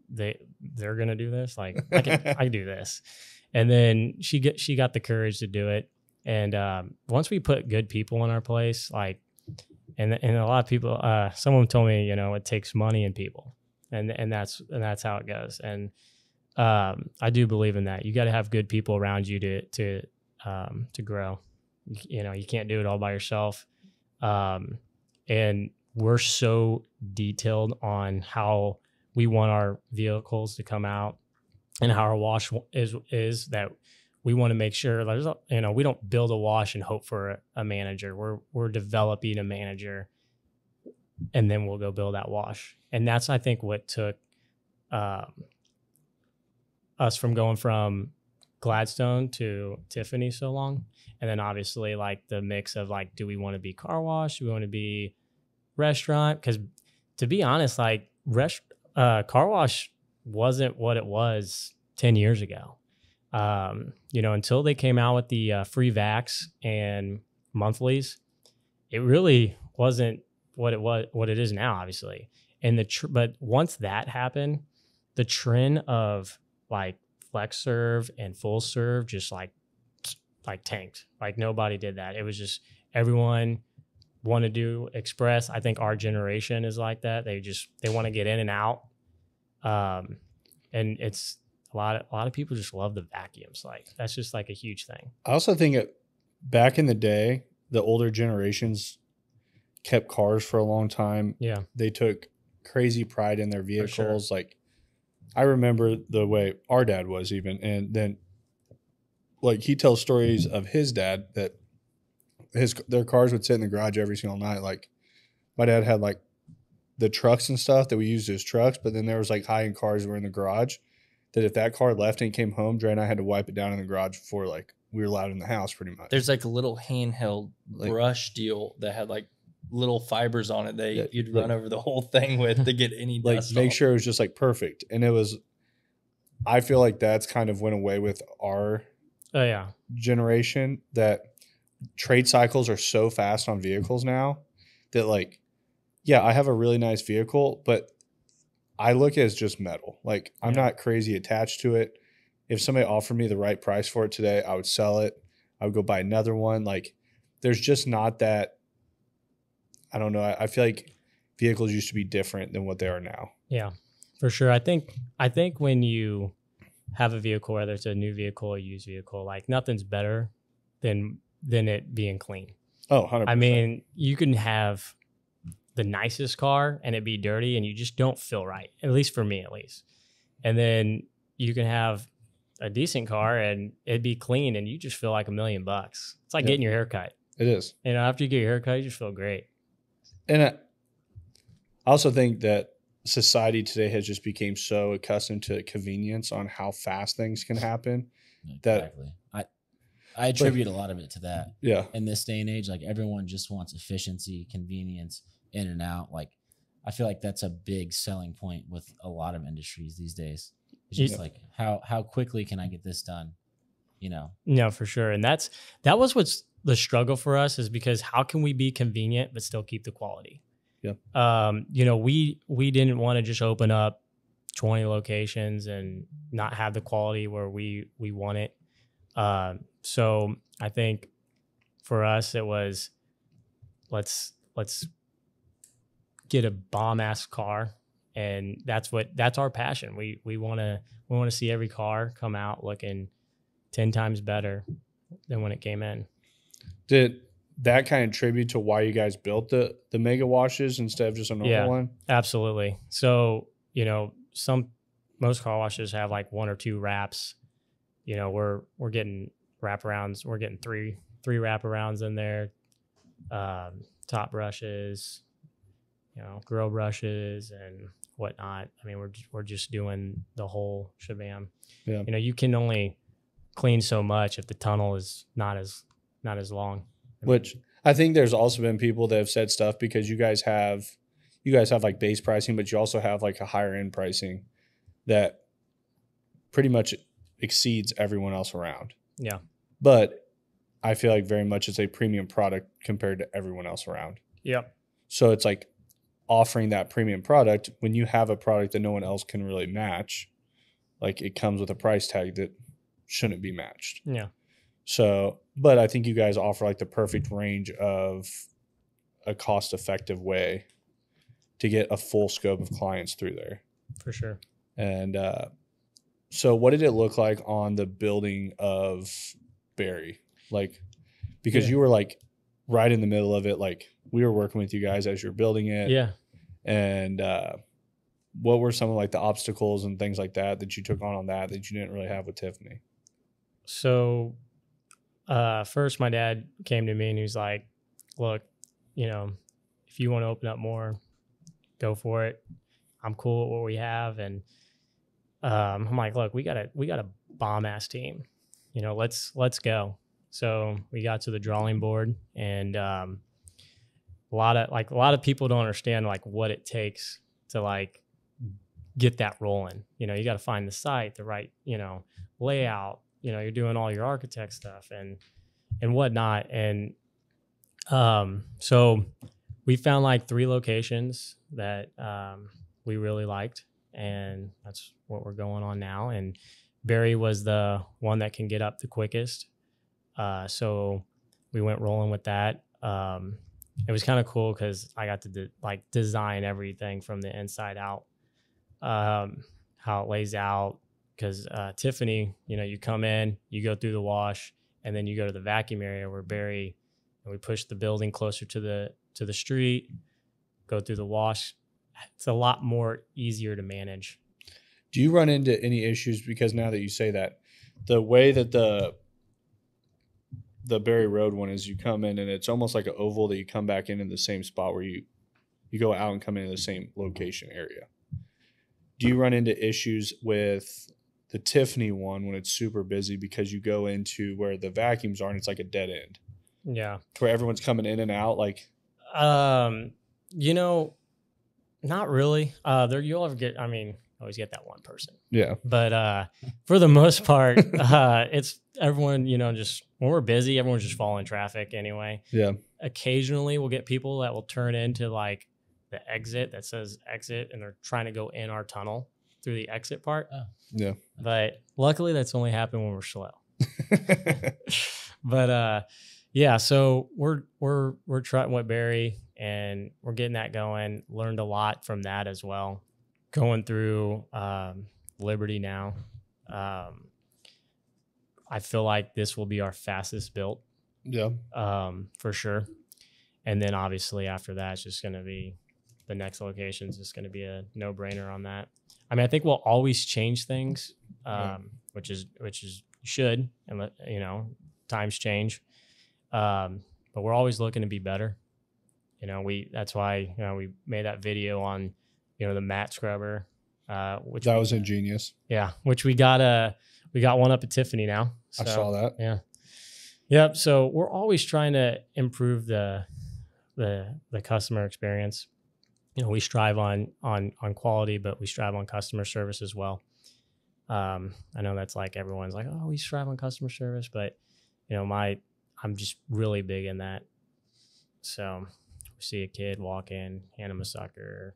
they're going to do this. Like I can do this. And then she got the courage to do it. And once we put good people in our place, like, and a lot of people, someone told me, it takes money and people, and that's how it goes. And I do believe in that. You got to have good people around you to grow. You can't do it all by yourself. And we're so detailed on how we want our vehicles to come out and how our wash is that we want to make sure there's we don't build a wash and hope for a manager. We're developing a manager, and then we'll go build that wash. And that's, I think, what took us from going from Gladstone to Tiffany so long. And then obviously like the mix of like, do we want to be car wash? Do we want to be restaurant? Because to be honest, like car wash wasn't what it was 10 years ago. Until they came out with the free vax and monthlies, it really wasn't what it is now, obviously. And but once that happened, the trend of like flex serve and full serve just like tanked. Like nobody did that. It was just everyone want to do express. I think our generation is like that. They want to get in and out. And it's a lot of people just love the vacuums. Like that's just like a huge thing. I also think back in the day, the older generations kept cars for a long time. Yeah. They took crazy pride in their vehicles. Sure. Like I remember the way our dad was even. And then like he tells stories of his dad that their cars would sit in the garage every single night. Like my dad had like the trucks and stuff that we used as trucks, but then there was like high-end cars that were in the garage that if that car left and came home, Dre and I had to wipe it down in the garage before like we were allowed in the house pretty much. There's like a little handheld brush deal that had like little fibers on it that you'd run over the whole thing with to get any dust make off. sure it was just like perfect. And I feel like that's kind of went away with our generation, that trade cycles are so fast on vehicles now that like, yeah, I have a really nice vehicle, but I look at it as just metal. Like I'm not crazy attached to it. If somebody offered me the right price for it today, I would sell it. I would go buy another one. Like there's just not that. I don't know. I feel like vehicles used to be different than what they are now. Yeah, for sure. I think when you have a vehicle, whether it's a new vehicle or a used vehicle, like nothing's better than it being clean. Oh, 100%. I mean, you can have the nicest car and it be dirty and you just don't feel right, at least for me, at least. And then you can have a decent car and it'd be clean and you just feel like $1 million. It's like getting your hair cut. It is. After you get your hair cut, you just feel great. And I also think that society today has just become so accustomed to convenience on how fast things can happen. Exactly. I attribute a lot of it to that. Yeah. In this day and age, like everyone just wants efficiency, convenience, in and out. Like I feel like that's a big selling point with a lot of industries these days. It's just like how quickly can I get this done? You know? No, for sure. And that was what's the struggle for us, is because how can we be convenient but still keep the quality? Yep. You know, we didn't want to just open up 20 locations and not have the quality where we want it. So I think for us it was let's get a bomb ass car, and that's our passion. We want to see every car come out looking 10 times better than when it came in. Did that kind of tribute to why you guys built the mega washes instead of just a normal one? Absolutely. So, you know, most car washes have like 1 or 2 wraps. You know, we're getting wraparounds. We're getting three wraparounds in there, top brushes, you know, grill brushes and whatnot. I mean, we're just doing the whole shebang. Yeah. You know, you can only clean so much if the tunnel is not as long. Which I think there's also been people that have said stuff because you guys have like base pricing, but you also have like a higher end pricing that pretty much exceeds everyone else around. Yeah. But I feel like very much it's a premium product compared to everyone else around. Yep. So it's like offering that premium product when you have a product that no one else can really match. Like it comes with a price tag that shouldn't be matched. Yeah. So, but I think you guys offer like the perfect range of a cost-effective way to get a full scope of clients through there. For sure. And so what did it look like on the building of Barry? Like, because you were like right in the middle of it. Like we were working with you guys as you're building it. Yeah. And what were some of like the obstacles and things like that you took on that you didn't really have with Tiffany? So first my dad came to me and he was like, look, you know, if you want to open up more, go for it. I'm cool with what we have. And I'm like, look, we got a bomb ass team, you know, let's go. So we got to the drawing board, and a lot of people don't understand like what it takes to like get that rolling. You know, you got to find the site, the right, you know, layout, you know, you're doing all your architect stuff and whatnot. And so we found like 3 locations that we really liked, and that's what we're going on now. And Barry was the one that can get up the quickest. So we went rolling with that. It was kind of cool because I got to design everything from the inside out, how it lays out. Because Tiffany, you know, you come in, you go through the wash, and then you go to the vacuum area where Barry, and we push the building closer to the street, go through the wash. It's a lot more easier to manage. Do you run into any issues? Because now that you say that, the way that the Barry Road one is, you come in and it's almost like an oval that you come back in the same spot where you go out and come into the same location area. Do you run into issues with the Tiffany one when it's super busy because you go into where the vacuums are and it's like a dead end? Yeah. Where everyone's coming in and out like? You know, not really. You'll ever get, I mean, always get that one person. Yeah. But for the most part, it's everyone, you know, just when we're busy, everyone's just following traffic anyway. Yeah. Occasionally we'll get people that will turn into like the exit that says exit, and they're trying to go in our tunnel through the exit part. Oh. Yeah. But luckily that's only happened when we're slow. But yeah, so we're trying with Barry, and we're getting that going. Learned a lot from that as well. Going through Liberty now. I feel like this will be our fastest built. Yeah. For sure. And then obviously after that, it's just going to be the next location is just going to be a no-brainer on that. I mean, I think we'll always change things, which is should, and you know, times change. But we're always looking to be better. You know, that's why, you know, we made that video on, you know, the mat scrubber, which that was ingenious. Yeah, which we got one up at Tiffany now. So, I saw that. Yeah. Yep. So we're always trying to improve the customer experience. we strive on quality, but we strive on customer service as well. I know that's like everyone's like, oh, we strive on customer service, but I'm just really big in that. So we see a kid walk in, hand him a sucker.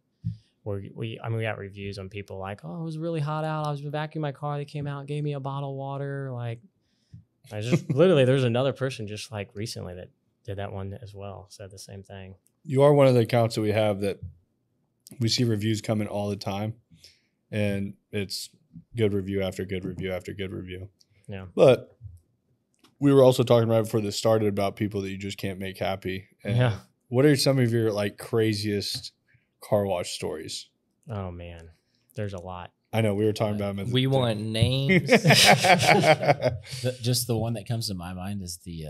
Or we got reviews on people like, oh, it was really hot out. I was vacuuming my car. They came out and gave me a bottle of water. Like, I just literally, there's another person just like recently that did that one as well. Said the same thing. You are one of the accounts that we have that we see reviews coming all the time, and it's good review after good review after good review. Yeah. But we were also talking right before this started about people that you just can't make happy. And Yeah. what are some of your like craziest car wash stories? Oh man, there's a lot. I know we were talking about them. We want names. Just the one that comes to my mind is the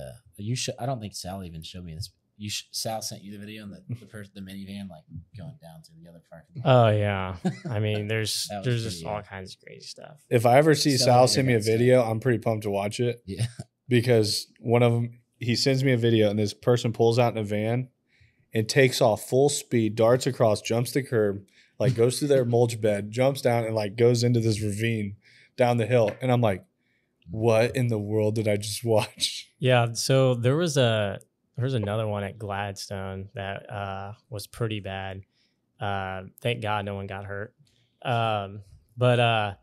I don't think Sal even showed me this. Sal sent you the video on the minivan like going down to the other parking lot. Oh yeah. I mean, there's That was just pretty, all kinds of crazy stuff. If I ever see Sal Celebrity send me a event stuff. video, I'm pretty pumped to watch it Yeah. because one of them, he sends me a video and this person pulls out in a van and takes off full speed, darts across, jumps the curb, like goes through their mulch bed, jumps down and like goes into this ravine down the hill. And I'm like, what in the world did I just watch? Yeah. So there was another one at Gladstone that was pretty bad. Thank God no one got hurt. But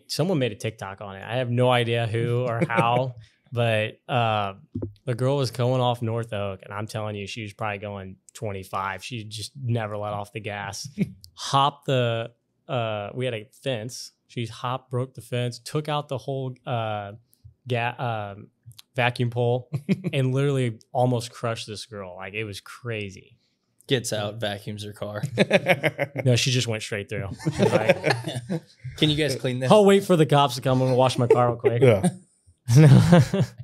someone made a TikTok on it. I have no idea who or how, but the girl was going off North Oak, and I'm telling you, she was probably going 25. She just never let off the gas. Hopped we had a fence. She broke the fence, took out the whole vacuum pole, and literally almost crushed this girl. Like, it was crazy. Gets out, vacuums her car. No, she just went straight through. Like, Can you guys clean this? I'll wait for the cops to come. I'm gonna wash my car real quick. Yeah.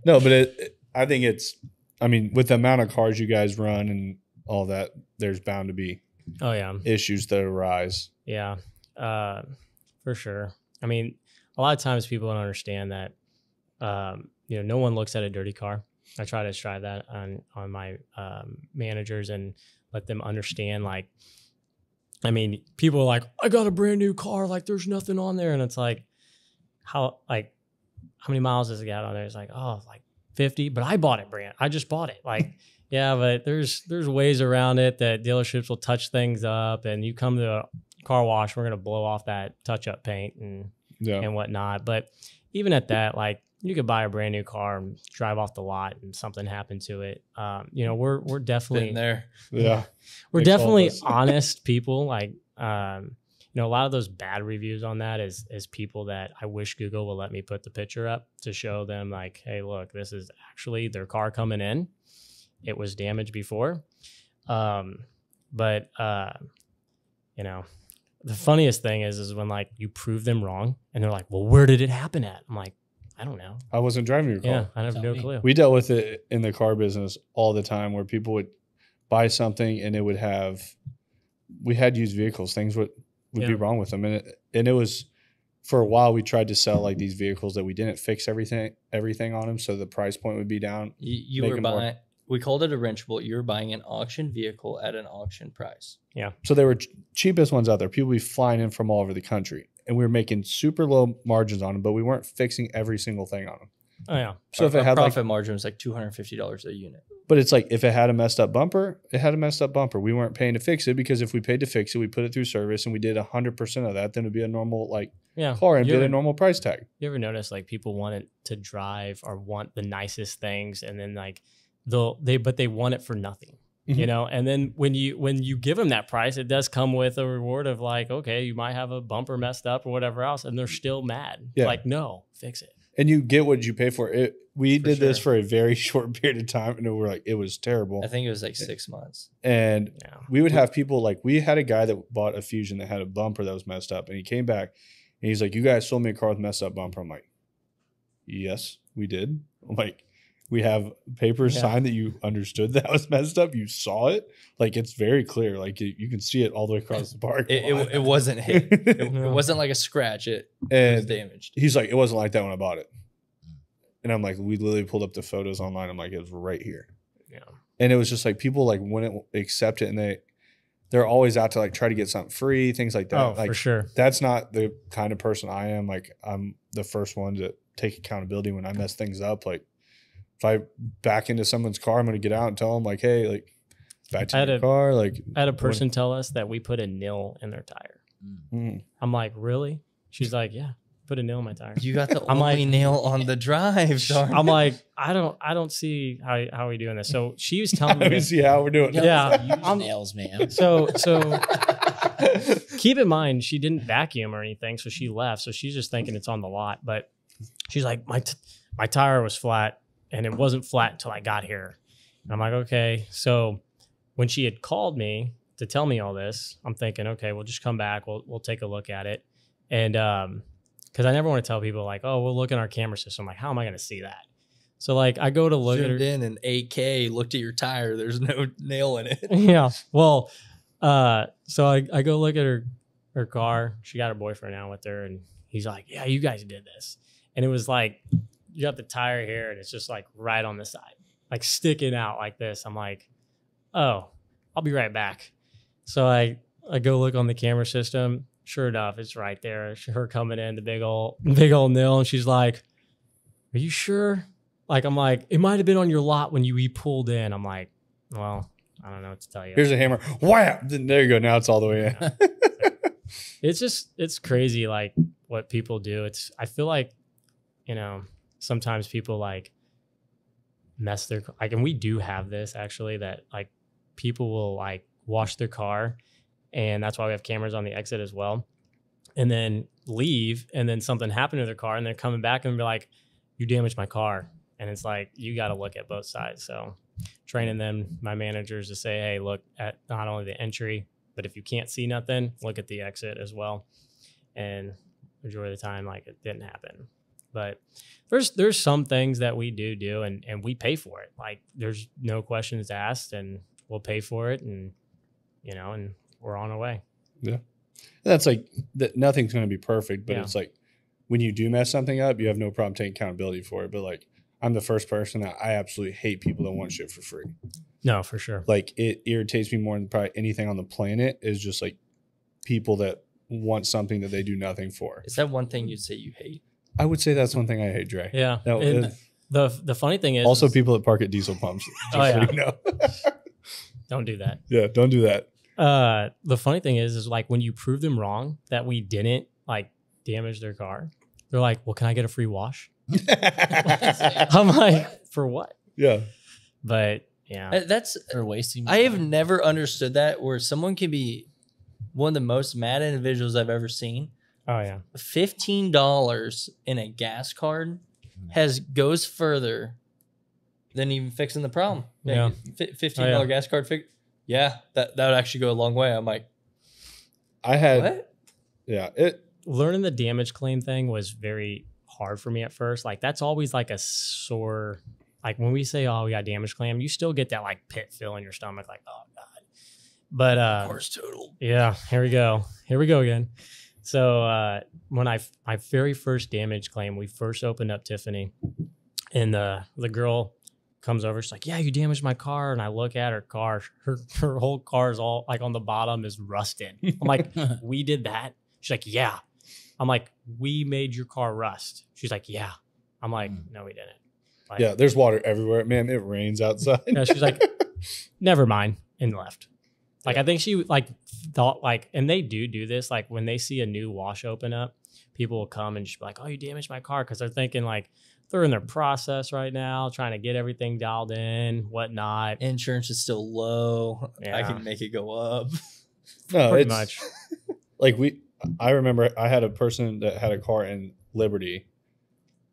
No, but I think with the amount of cars you guys run and all that, there's bound to be Oh yeah, issues that arise. yeah, for sure. I mean, a lot of times people don't understand that. No one looks at a dirty car. I try to strive that on my managers and let them understand. Like, I mean, people are like, I got a brand new car. Like, there's nothing on there, and it's like, how many miles does it got on there? It's like, oh, like 50. But I bought it I just bought it. Like, yeah, but there's ways around it that dealerships will touch things up, and you come to a car wash, we're gonna blow off that touch-up paint and whatnot. But even at that, like, you could buy a brand new car and drive off the lot and something happened to it. We're definitely Been there. Yeah. we're They definitely called us. honest people. Like, a lot of those bad reviews on that is people that I wish Google will let me put the picture up to show them, like, hey, look, this is actually their car coming in. It was damaged before. But the funniest thing is when like you prove them wrong and they're like, well, where did it happen at? I'm like, I don't know. I wasn't driving your car. Yeah, I have Tell no me. clue. We dealt with it in the car business all the time where people would buy something and we had used vehicles. Things would be Yeah. wrong with them. And it was, for a while, we tried to sell like these vehicles that we didn't fix everything on them. So the price point would be down. You Make were them more- buying. We called it a wrenchable. You were buying an auction vehicle at an auction price. So they were cheapest ones out there. People would be flying in from all over the country and we were making super low margins on them, but we weren't fixing every single thing on them. Oh yeah. So if it had profit like, margin was like $250 a unit. but it's like, if it had a messed up bumper, it had a messed up bumper. We weren't paying to fix it because if we paid to fix it, we put it through service and we did 100% of that, then it'd be a normal like Yeah. car and You get a ever- normal price tag. You ever notice like people want it to drive or want the nicest things, and then like they want it for nothing, Mhm. And then when you give them that price, it does come with a reward of like, okay, you might have a bumper messed up or whatever else, and they're still mad. Yeah. Like, no, fix it. And you get what you pay for. It. We For did this sure. for a very short period of time, and it was terrible. I think it was like 6 months. And Yeah. we would have people like, we had a guy that bought a Fusion that had a bumper that was messed up, and he came back and he's like, "You guys sold me a car with messed up bumper." I'm like, "Yes, we did." I'm like, "We have papers Yeah. signed that you understood that was messed up. You saw it. Like, it's very clear. Like you can see it all the way across the park." It wasn't hit. It No. wasn't like a scratch. It was And damaged. he's like, "It wasn't like that when I bought it." And I'm like, we literally pulled up the photos online. I'm like, it was right here. Yeah. And it was just like people like wouldn't accept it, and they're always out to like try to get something free, things like that. Oh, like, for sure. That's not the kind of person I am. Like I'm the first one to take accountability when I mess things up. Like if I back into someone's car, I'm going to get out and tell them like, hey, like back to your car. Like I had a person tell us that we put a nil in their tire. I'm like, really? She's like, yeah, put a nail in my tire. You got the only nail on the drive. Darn. I'm like, I don't see how we doing this. So she was telling me. I don't see how we're doing it. Yeah, I'm nails, man. So keep in mind, she didn't vacuum or anything, so she left. So she's just thinking it's on the lot. But she's like, my tire was flat, and it wasn't flat until I got here. And I'm like, okay. So when she had called me to tell me all this, I'm thinking, okay, we'll just come back. We'll take a look at it. And because I never want to tell people like, oh, we'll look in our camera system. Like, how am I going to see that? So like, I go to look at her. In and 8K, looked at your tire. There's no nail in it. Yeah. Well, so I go look at her car. She got her boyfriend out with her, and he's like, yeah, you guys did this. And it was like, you got the tire here, and it's just like right on the side, like sticking out like this. I'm like, oh, I'll be right back. So I go look on the camera system. Sure enough, it's right there. Her coming in, the big old nail, and she's like, "Are you sure?" Like I'm like, "It might have been on your lot when we pulled in." I'm like, "Well, I don't know what to tell you." Here's a hammer. Wow! There you go. Now it's all the way in. Yeah. It's crazy, like what people do. I feel like, sometimes people like mess their like, and we do have this actually that like people will like wash their car. And that's why we have cameras on the exit as well. And then leave, and then something happened to their car, and they're coming back and be like, you damaged my car. And it's like, you got to look at both sides. So training them, my managers, to say, hey, look at not only the entry, but if you can't see nothing, look at the exit as well. And majority of the time, like, it didn't happen. But there's some things that we do, and we pay for it. Like, there's no questions asked, and we'll pay for it, and we're on our way. Yeah. That's like that. Nothing's going to be perfect, but it's like when you do mess something up, you have no problem taking accountability for it. But like, I'm the first person that I absolutely hate people that want shit for free. No, for sure. Like it irritates me more than probably anything on the planet is just like people that want something that they do nothing for. Is that one thing you'd say you hate? I would say that's one thing I hate, Dre. Yeah. The funny thing is also people that park at diesel pumps. Oh yeah. So you know. Don't do that. Yeah. Don't do that. The funny thing is like when you prove them wrong that we didn't like damage their car, they're like, well, can I get a free wash? I'm like, for what? Yeah. But yeah, that's for wasting. I have never understood that, where someone can be one of the most mad individuals I've ever seen. Oh yeah. $15 in a gas card goes further than even fixing the problem. Yeah. $15 gas card fix. Yeah, that would actually go a long way. I'm like, what? Yeah. Learning the damage claim thing was very hard for me at first. Like that's always like a sore, like when we say, oh, we got damage claim, you still get that like pit feel in your stomach. Like, oh God. But, car's total. Yeah, here we go again. So, when my very first damage claim, we first opened up Tiffany, and the girl comes over. She's like, yeah, you damaged my car. And I look at her car. Her whole car is all like on the bottom is rusted. I'm like, we did that? She's like, yeah. I'm like, we made your car rust. She's like, yeah. I'm like, no, we didn't. Like, yeah, there's water everywhere. Man, it rains outside. Yeah, she's like, never mind, and left. Like, I think she like thought like, and they do this. Like when they see a new wash open up, people will come and just be like, oh, you damaged my car. Cause they're thinking like, they're in their process right now, trying to get everything dialed in, whatnot. Insurance is still low. Yeah. I can make it go up. No, Pretty much. Like I remember I had a person that had a car in Liberty.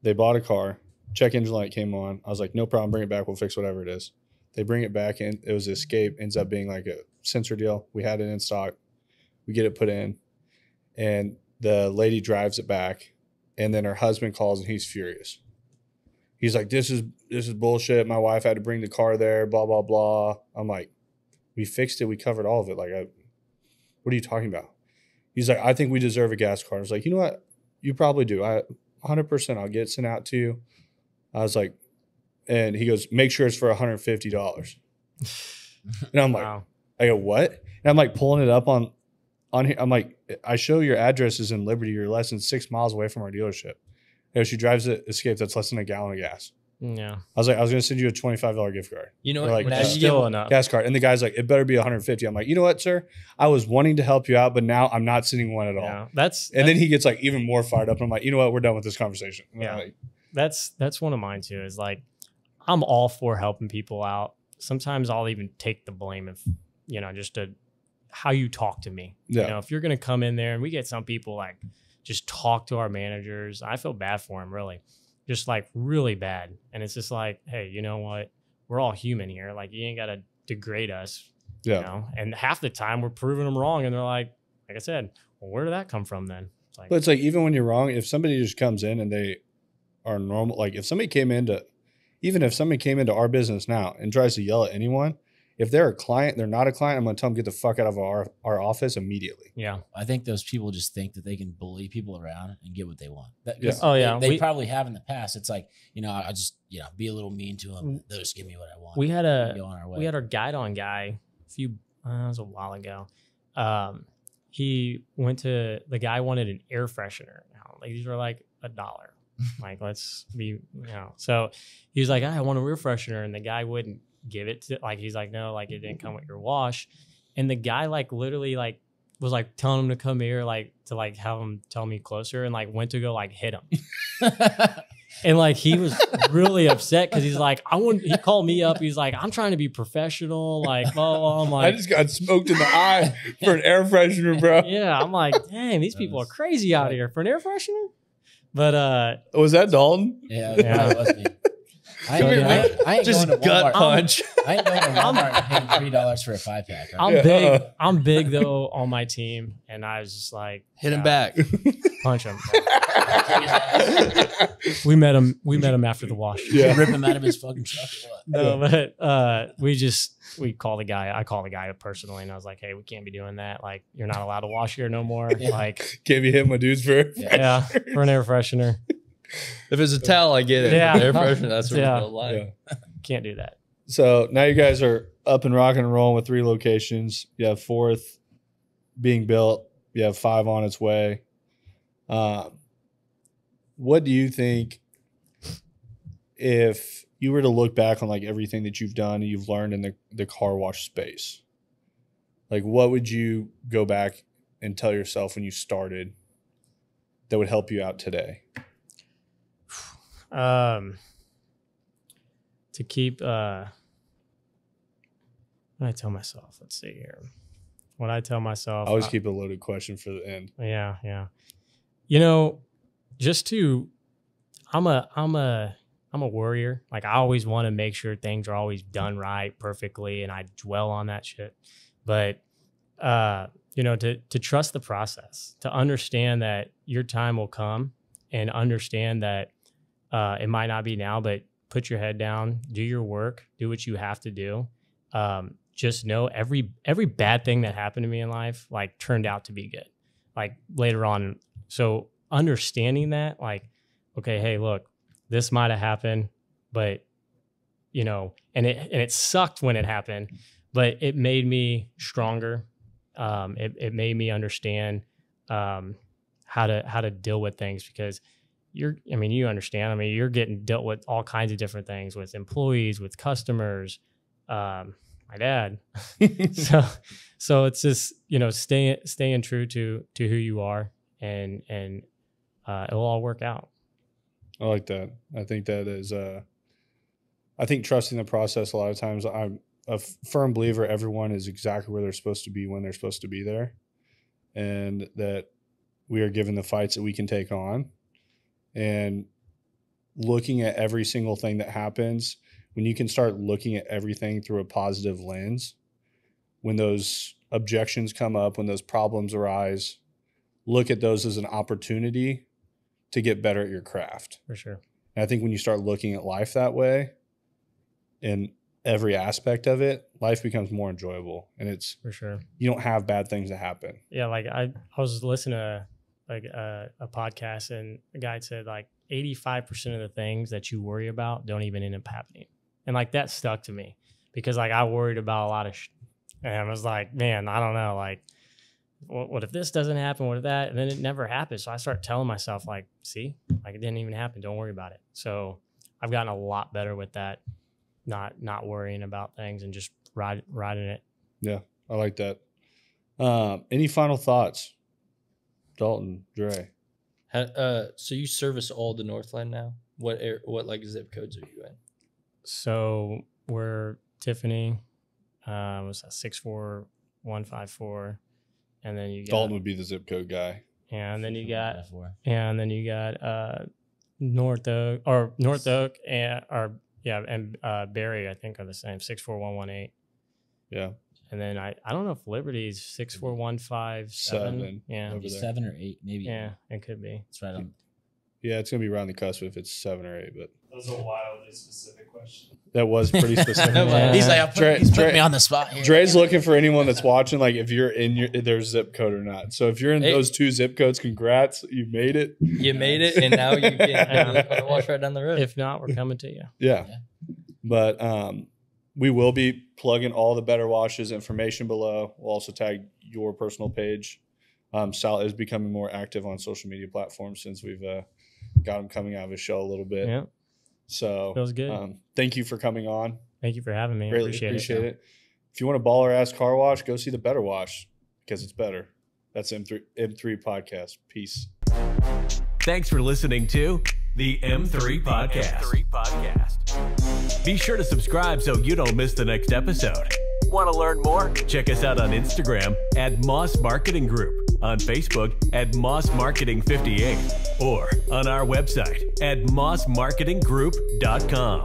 They bought a car, check engine light came on. I was like, no problem, bring it back. We'll fix whatever it is. They bring it back in. It was Escape, ends up being like a sensor deal. We had it in stock. We get it put in, and the lady drives it back, and then her husband calls and he's furious. He's like, this is bullshit. My wife had to bring the car there, blah, blah, blah. I'm like, we fixed it. We covered all of it. Like, what are you talking about? He's like, I think we deserve a gas card. I was like, you know what? You probably do. 100%. I'll get it sent out to you. I was like, and he goes, make sure it's for $150. And I'm like, Wow. I go, what? And I'm like pulling it up on here. I'm like, I show your address is in Liberty. You're less than 6 miles away from our dealership. You know, she drives an Escape that's less than a gallon of gas. Yeah. I was like, I was going to send you a $25 gift card. You know They're what? like, Which Now is you still get- enough. gas card. And the guy's like, it better be 150. I'm like, you know what, sir? I was wanting to help you out, but now I'm not sending one at all. Yeah. That's And then he gets like even more fired up. And I'm like, you know what? We're done with this conversation. And I'm Yeah. like, that's one of mine too. Is like, I'm all for helping people out. Sometimes I'll even take the blame if, just how you talk to me. Yeah. If you're gonna come in there, and we get some people like just talk to our managers. I feel bad for them, really, just like really bad. And it's just like, hey, you know what? We're all human here. Like, you ain't gotta degrade us. yeah. And half the time we're proving them wrong, and they're like I said, well, where did that come from then? It's like, But it's like, even when you're wrong, if somebody just comes in and they are normal, like if somebody came into our business now and tries to yell at anyone, if they're a client, they're not a client, I'm going to tell them, get the fuck out of our office immediately. yeah, I think those people just think that they can bully people around and get what they want. Yeah. Oh, yeah. They We- probably have in the past. It's like, I just, be a little mean to them. They'll just give me what I want. we had and go on our way. we had our guide on guy it was a while ago. He went to, the guy wanted an air freshener. Like, these were like $1. Like, let's be, so he was like, I want a air freshener. And the guy wouldn't give it to, like, he's like, no, like, it didn't come with your wash. And the guy like literally like was like telling him to come here, like to like have him tell me closer, and like went to go like hit him. And like he was really upset because he's like, he called me up. He's like, I'm trying to be professional. Like, oh, I'm like, I just got smoked in the eye for an air freshener, bro. yeah, I'm like, dang, these people are crazy out here for an air freshener. But Was that Dalton? Yeah, Yeah. it was me. I Come here, man. ain't Just going to gut Walmart. punch. I ain't going to Walmart and paying $3 for a 5-pack. Right? I'm Yeah. big. I'm big though on my team, and I was just like, Hit him yeah, back. punch him. We met him after the wash. Yeah. Rip him out of his fucking truck or what? No, but we call the guy. I call the guy up personally, and I was like, hey, we can't be doing that. Like, you're not allowed to wash here no more. Yeah. Like, Can't be hitting my dudes for yeah, for an air freshener, If it's a towel, I get it. Yeah. Air freshener, that's where Yeah. the line. Yeah. can't do that. So now you guys are up and rocking and rolling with 3 locations. You have 4th being built. You have 5 on its way. What do you think, if you were to look back on like everything that you've done and you've learned in the car wash space, like what would you go back and tell yourself when you started that would help you out today? To keep what do I tell myself? Let's see here. What I tell myself, I always keep a loaded question for the end. yeah. Just to, I'm a worrier. Like, I always want to make sure things are always done right, perfectly, and I dwell on that shit. But to trust the process, to understand that your time will come, and understand that it might not be now, but put your head down, do your work, do what you have to do. Just know every bad thing that happened to me in life, like, turned out to be good, like, later on. So understanding that, like, okay, hey, look, this might have happened, but and it sucked when it happened, but it made me stronger. It made me understand how to deal with things, because you understand. I mean, you're getting dealt with all kinds of different things, with employees, with customers, my dad. so it's just, staying true to who you are, and it'll all work out. I like that. I think that is, I think trusting the process, a lot of times I'm a firm believer everyone is exactly where they're supposed to be when they're supposed to be there, and that we are given the fights that we can take on, and looking at every single thing that happens. When you can start looking at everything through a positive lens, when those objections come up, when those problems arise, look at those as an opportunity to get better at your craft. For sure. And I think when you start looking at life that way, in every aspect of it, life becomes more enjoyable, and it's, For sure. you don't have bad things that happen. Yeah, like I was listening to like a podcast, and the guy said like 85% of the things that you worry about don't even end up happening. And like that stuck to me, because like I worried about a lot of and I was like, man, I don't know, like what if this doesn't happen, what if that, and then it never happened. So I start telling myself like, see, like it didn't even happen, don't worry about it. So I've gotten a lot better with that, not worrying about things and just riding it. Yeah, I like that. Any final thoughts, Dalton, Dre? So you service all the Northland now? What like zip codes are you in? So we're Tiffany, was that 64154, and then you got Dalton would be the zip code guy. and then you got North Oak and Barry, I think, are the same, 64118. Yeah. And then I don't know if Liberty's 64157. Yeah. Maybe 7 or 8, maybe. Yeah, it could be. It's right on. Yeah, it's gonna be around the cusp if it's 7 or 8, but That was a wildly specific question. that was pretty specific. Yeah. He's like, he's putting me on the spot here. Dre's looking for anyone that's watching, like if you're in their zip code or not. So if you're in those 2 zip codes, congrats, you made it. You made it, and now you can wash right down the road. If not, we're coming to you. Yeah. But we will be plugging all the Better Washes information below. We'll also tag your personal page. Sal is becoming more active on social media platforms since we've got him coming out of his shell a little bit. Yeah. So Feels good. Thank you for coming on. Thank you for having me. Greatly appreciate it. If you want a baller ass car wash, go see the Better Wash because it's better. That's M3 Podcast. Peace. Thanks for listening to the M3 Podcast. Be sure to subscribe so you don't miss the next episode. Want to learn more? Check us out on Instagram at Moss Marketing Group, on Facebook at Moss Marketing 58, or on our website at mossmarketinggroup.com.